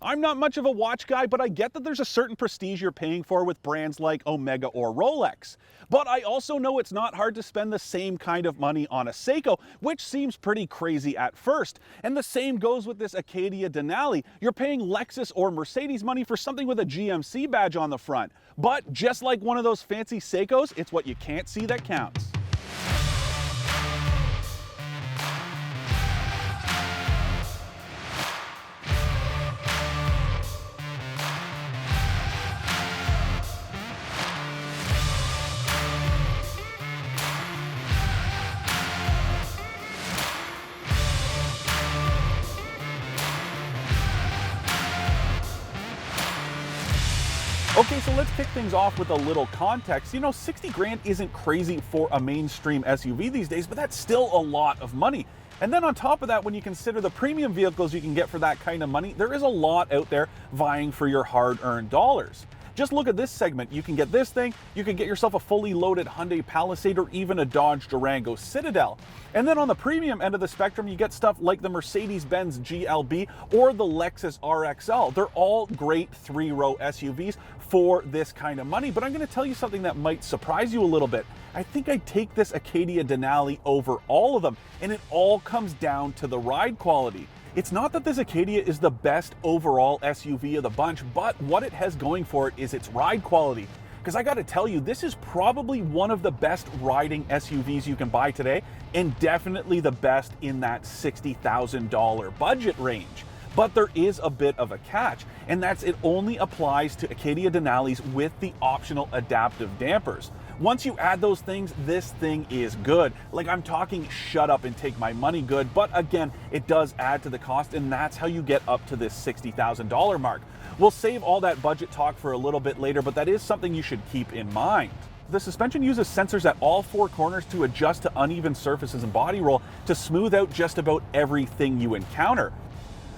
I'm not much of a watch guy, but I get that there's a certain prestige you're paying for with brands like Omega or Rolex. But I also know it's not hard to spend the same kind of money on a Seiko, which seems pretty crazy at first. And the same goes with this Acadia Denali. You're paying Lexus or Mercedes money for something with a GMC badge on the front. But just like one of those fancy Seikos, it's what you can't see that counts. Okay, so let's kick things off with a little context. You know, 60 grand isn't crazy for a mainstream SUV these days, but that's still a lot of money. And then on top of that, when you consider the premium vehicles you can get for that kind of money, there is a lot out there vying for your hard-earned dollars. Just look at this segment. You can get this thing, you can get yourself a fully loaded Hyundai Palisade or even a Dodge Durango Citadel. And then on the premium end of the spectrum, you get stuff like the Mercedes-Benz GLB or the Lexus RXL. They're all great three-row SUVs for this kind of money. But I'm going to tell you something that might surprise you a little bit. I think I'd take this Acadia Denali over all of them, and it all comes down to the ride quality. It's not that this Acadia is the best overall SUV of the bunch, but what it has going for it is its ride quality. Because I gotta tell you, this is probably one of the best riding SUVs you can buy today, and definitely the best in that $60,000 budget range. But there is a bit of a catch, and that's it only applies to Acadia Denalis with the optional adaptive dampers. Once you add those things, this thing is good. Like, I'm talking shut up and take my money good, but again, it does add to the cost, and that's how you get up to this $60,000 mark. We'll save all that budget talk for a little bit later, but that is something you should keep in mind. The suspension uses sensors at all four corners to adjust to uneven surfaces and body roll to smooth out just about everything you encounter.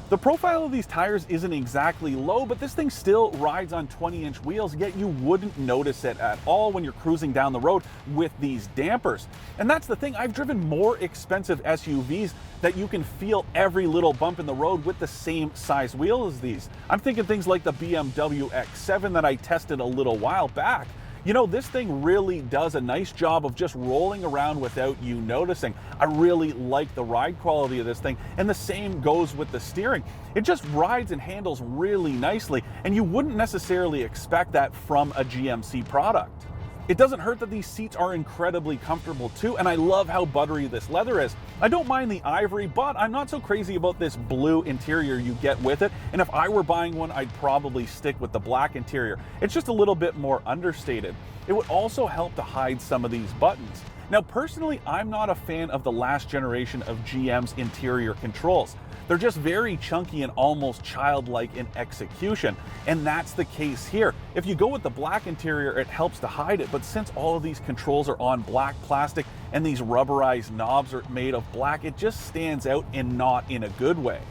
The profile of these tires isn't exactly low, but this thing still rides on 20-inch wheels, yet you wouldn't notice it at all when you're cruising down the road with these dampers. And that's the thing, I've driven more expensive SUVs that you can feel every little bump in the road with the same size wheel as these. I'm thinking things like the BMW X7 that I tested a little while back. You know, this thing really does a nice job of just rolling around without you noticing. I really like the ride quality of this thing, and the same goes with the steering. It just rides and handles really nicely, and you wouldn't necessarily expect that from a GMC product. It doesn't hurt that these seats are incredibly comfortable too, and I love how buttery this leather is. I don't mind the ivory, but I'm not so crazy about this blue interior you get with it, and if I were buying one, I'd probably stick with the black interior. It's just a little bit more understated. It would also help to hide some of these buttons. Now, personally, I'm not a fan of the last generation of GM's interior controls. They're just very chunky and almost childlike in execution, and that's the case here. If you go with the black interior, it helps to hide it, but since all of these controls are on black plastic and these rubberized knobs are made of black, it just stands out and not in a good way.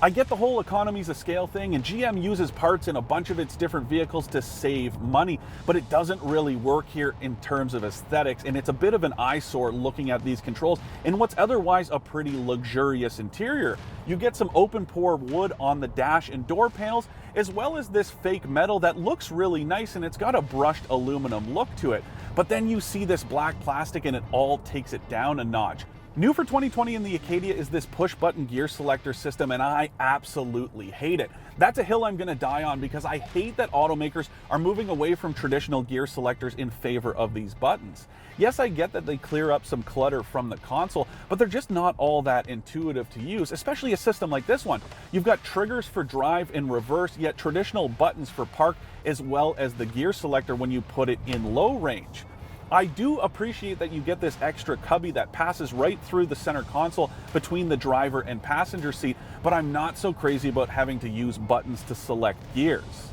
I get the whole economies of scale thing, and GM uses parts in a bunch of its different vehicles to save money, but it doesn't really work here in terms of aesthetics, and it's a bit of an eyesore looking at these controls in what's otherwise a pretty luxurious interior. You get some open pore wood on the dash and door panels, as well as this fake metal that looks really nice, and it's got a brushed aluminum look to it. But then you see this black plastic and it all takes it down a notch. New for 2020 in the Acadia is this push-button gear selector system, and I absolutely hate it. That's a hill I'm gonna die on because I hate that automakers are moving away from traditional gear selectors in favor of these buttons. Yes, I get that they clear up some clutter from the console, but they're just not all that intuitive to use, especially a system like this one. You've got triggers for drive and reverse, yet traditional buttons for park, as well as the gear selector when you put it in low range. I do appreciate that you get this extra cubby that passes right through the center console between the driver and passenger seat, but I'm not so crazy about having to use buttons to select gears.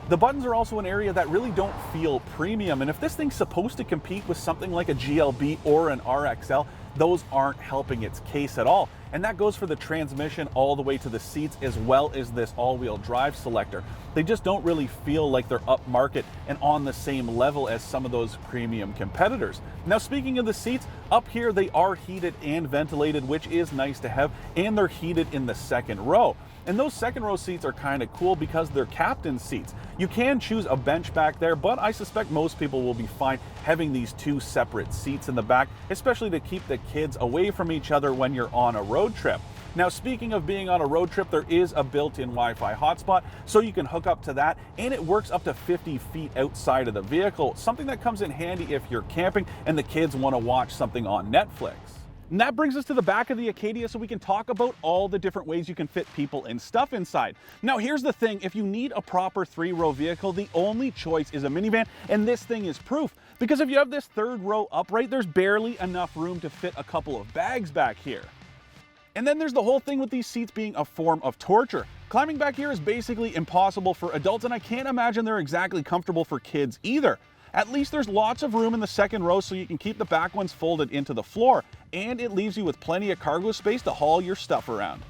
The buttons are also an area that really don't feel premium, and if this thing's supposed to compete with something like a GLB or an RXL, those aren't helping its case at all. and that goes for the transmission all the way to the seats, as well as this all-wheel drive Selector. They just don't really feel like they're upmarket and on the same level as some of those premium competitors. Now, speaking of the seats, up here they are heated and ventilated, which is nice to have, and they're heated in the second row. And those second row seats are kind of cool because they're captain seats. You can choose a bench back there, but I suspect most people will be fine having these two separate seats in the back, especially to keep the kids away from each other when you're on a road trip. Now, speaking of being on a road trip, there is a built-in Wi-Fi hotspot, so you can hook up to that, and it works up to 50 feet outside of the vehicle, something that comes in handy if you're camping and the kids want to watch something on Netflix. And that brings us to the back of the Acadia, so we can talk about all the different ways you can fit people and stuff inside. Now, here's the thing. If you need a proper 3-row vehicle, the only choice is a minivan, and this thing is proof. Because if you have this 3rd row upright, there's barely enough room to fit a couple of bags back here. And then there's the whole thing with these seats being a form of torture. Climbing back here is basically impossible for adults, and I can't imagine they're exactly comfortable for kids either. At least there's lots of room in the second row, so you can keep the back ones folded into the floor, and it leaves you with plenty of cargo space to haul your stuff around.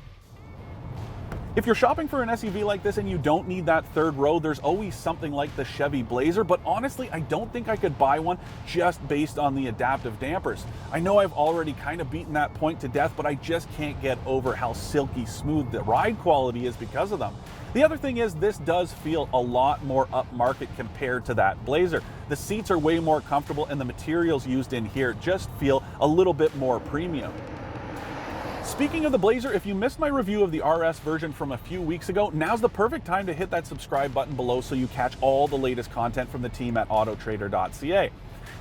If you're shopping for an SUV like this and you don't need that 3rd row, there's always something like the Chevy Blazer, but honestly, I don't think I could buy one just based on the adaptive dampers. I know I've already kind of beaten that point to death, but I just can't get over how silky smooth the ride quality is because of them. The other thing is, this does feel a lot more upmarket compared to that Blazer. The seats are way more comfortable, and the materials used in here just feel a little bit more premium. Speaking of the Blazer, if you missed my review of the RS version from a few weeks ago, now's the perfect time to hit that subscribe button below so you catch all the latest content from the team at autoTRADER.ca.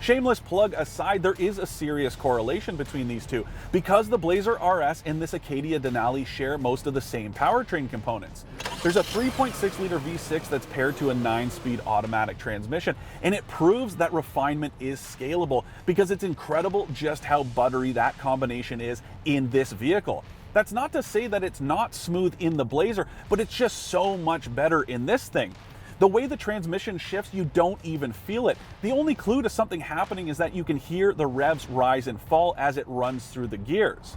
Shameless plug aside, there is a serious correlation between these two, because the Blazer RS and this Acadia Denali share most of the same powertrain components. There's a 3.6 liter V6 that's paired to a 9-speed automatic transmission, and it proves that refinement is scalable, because it's incredible just how buttery that combination is in this vehicle. That's not to say that it's not smooth in the Blazer, but it's just so much better in this thing. The way the transmission shifts, you don't even feel it. The only clue to something happening is that you can hear the revs rise and fall as it runs through the gears.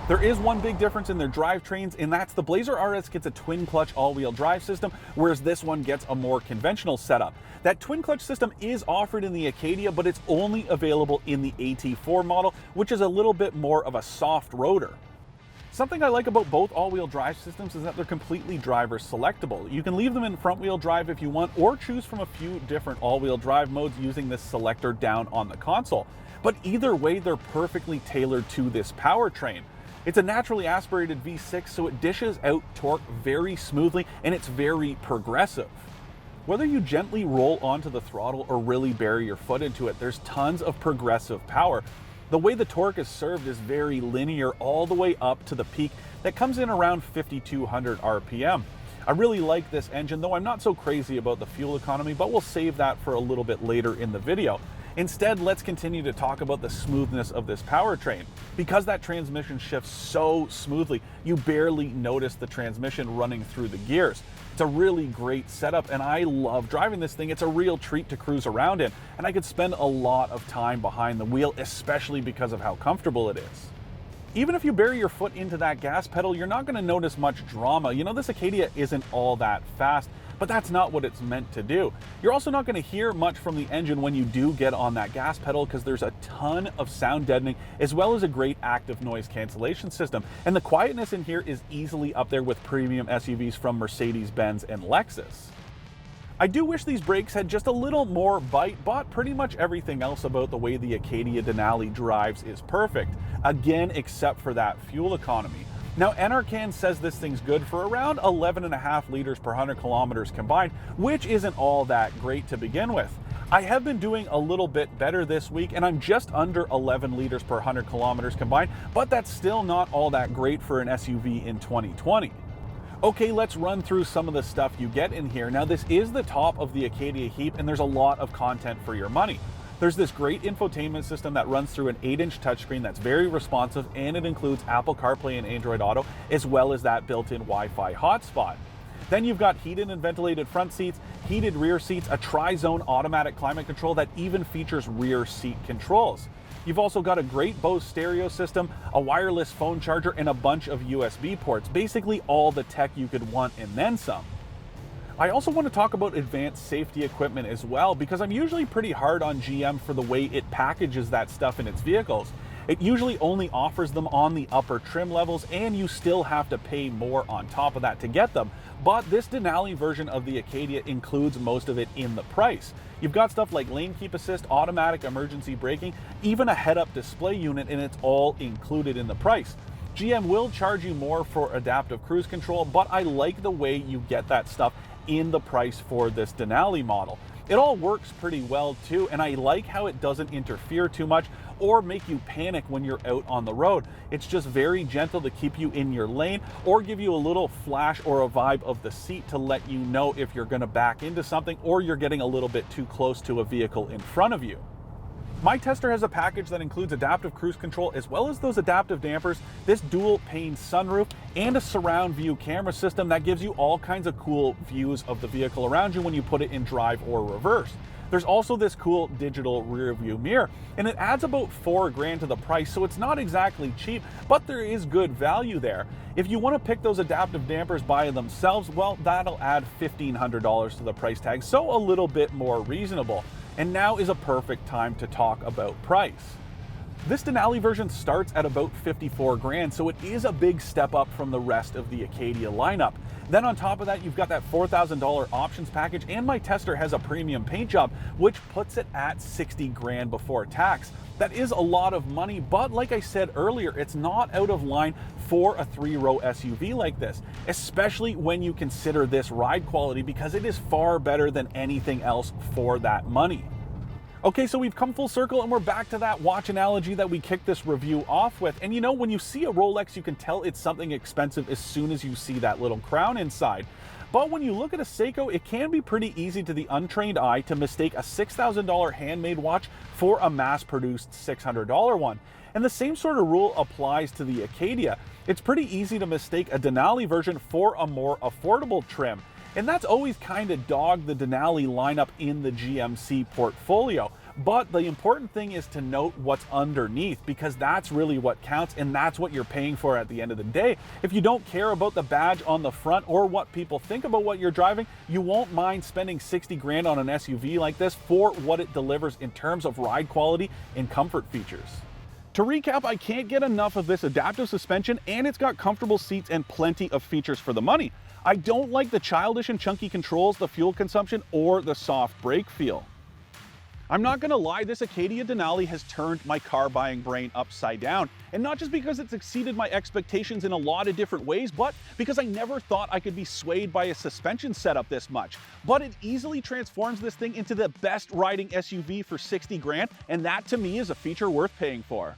There is one big difference in their drivetrains, and that's the Blazer RS gets a twin-clutch all-wheel drive system, whereas this one gets a more conventional setup. That twin-clutch system is offered in the Acadia, but it's only available in the AT4 model, which is a little bit more of a soft rotor. Something I like about both all-wheel drive systems is that they're completely driver selectable. You can leave them in front-wheel drive if you want, or choose from a few different all-wheel drive modes using this Selector down on the console. But either way, they're perfectly tailored to this powertrain. It's a naturally aspirated V6, so it dishes out torque very smoothly, and it's very progressive. Whether you gently roll onto the throttle or really bury your foot into it, there's tons of progressive power. The way the torque is served is very linear all the way up to the peak that comes in around 5,200 RPM. I really like this engine, though I'm not so crazy about the fuel economy, but we'll save that for a little bit later in the video. Instead, let's continue to talk about the smoothness of this powertrain. Because that transmission shifts so smoothly, you barely notice the transmission running through the gears. It's a really great setup, and I love driving this thing. It's a real treat to cruise around in, and I could spend a lot of time behind the wheel, especially because of how comfortable it is. Even if you bury your foot into that gas pedal, you're not going to notice much drama. You know, this Acadia isn't all that fast, but that's not what it's meant to do. You're also not going to hear much from the engine when you do get on that gas pedal, because there's a ton of sound deadening, as well as a great active noise cancellation system. And the quietness in here is easily up there with premium SUVs from Mercedes-Benz and Lexus. I do wish these brakes had just a little more bite, but pretty much everything else about the way the Acadia Denali drives is perfect. Again, except for that fuel economy. Now, Enercan says this thing's good for around 11.5 liters per 100 kilometers combined, which isn't all that great to begin with. I have been doing a little bit better this week, and I'm just under 11 liters per 100 kilometers combined, but that's still not all that great for an SUV in 2020. Okay, let's run through some of the stuff you get in here. Now, this is the top of the Acadia heap, and there's a lot of content for your money. There's this great infotainment system that runs through an 8-inch touchscreen that's very responsive, and it includes Apple CarPlay and Android Auto, as well as that built-in Wi-Fi hotspot. Then you've got heated and ventilated front seats, heated rear seats, a tri-zone automatic climate control that even features rear seat controls. You've also got a great Bose stereo system, a wireless phone charger, and a bunch of USB ports. Basically all the tech you could want and then some. I also want to talk about advanced safety equipment as well, because I'm usually pretty hard on GM for the way it packages that stuff in its vehicles. It usually only offers them on the upper trim levels, and you still have to pay more on top of that to get them. But this Denali version of the Acadia includes most of it in the price. You've got stuff like lane keep assist, automatic emergency braking, even a head-up display unit, and it's all included in the price. GM will charge you more for adaptive cruise control, but I like the way you get that stuff in the price for this Denali model. It all works pretty well too, and I like how it doesn't interfere too much or make you panic when you're out on the road. It's just very gentle to keep you in your lane or give you a little flash or a vibe of the seat to let you know if you're going to back into something or you're getting a little bit too close to a vehicle in front of you. My tester has a package that includes adaptive cruise control as well as those adaptive dampers, this dual pane sunroof, and a surround view camera system that gives you all kinds of cool views of the vehicle around you when you put it in drive or reverse. There's also this cool digital rear view mirror, and it adds about $4,000 to the price, so it's not exactly cheap, but there is good value there. If you want to pick those adaptive dampers by themselves, well, that'll add $1,500 to the price tag, so a little bit more reasonable. And now is a perfect time to talk about price. This Denali version starts at about $54,000, so it is a big step up from the rest of the Acadia lineup. Then on top of that, you've got that $4,000 options package, and my tester has a premium paint job, which puts it at $60,000 before tax. That is a lot of money, but like I said earlier, it's not out of line for a 3-row SUV like this, especially when you consider this ride quality, because it is far better than anything else for that money. Okay, so we've come full circle and we're back to that watch analogy that we kicked this review off with. And you know, when you see a Rolex, you can tell it's something expensive as soon as you see that little crown inside. But when you look at a Seiko, it can be pretty easy to the untrained eye to mistake a $6,000 handmade watch for a mass-produced $600 one. And the same sort of rule applies to the Acadia. It's pretty easy to mistake a Denali version for a more affordable trim. And that's always kind of dogged the Denali lineup in the GMC portfolio. But the important thing is to note what's underneath, because that's really what counts, and that's what you're paying for at the end of the day. If you don't care about the badge on the front or what people think about what you're driving, you won't mind spending $60,000 on an SUV like this for what it delivers in terms of ride quality and comfort features. To recap, I can't get enough of this adaptive suspension, and it's got comfortable seats and plenty of features for the money. I don't like the childish and chunky controls, the fuel consumption, or the soft brake feel. I'm not gonna lie, this Acadia Denali has turned my car buying brain upside down. And not just because it's exceeded my expectations in a lot of different ways, but because I never thought I could be swayed by a suspension setup this much. But it easily transforms this thing into the best riding SUV for $60,000, and that to me is a feature worth paying for.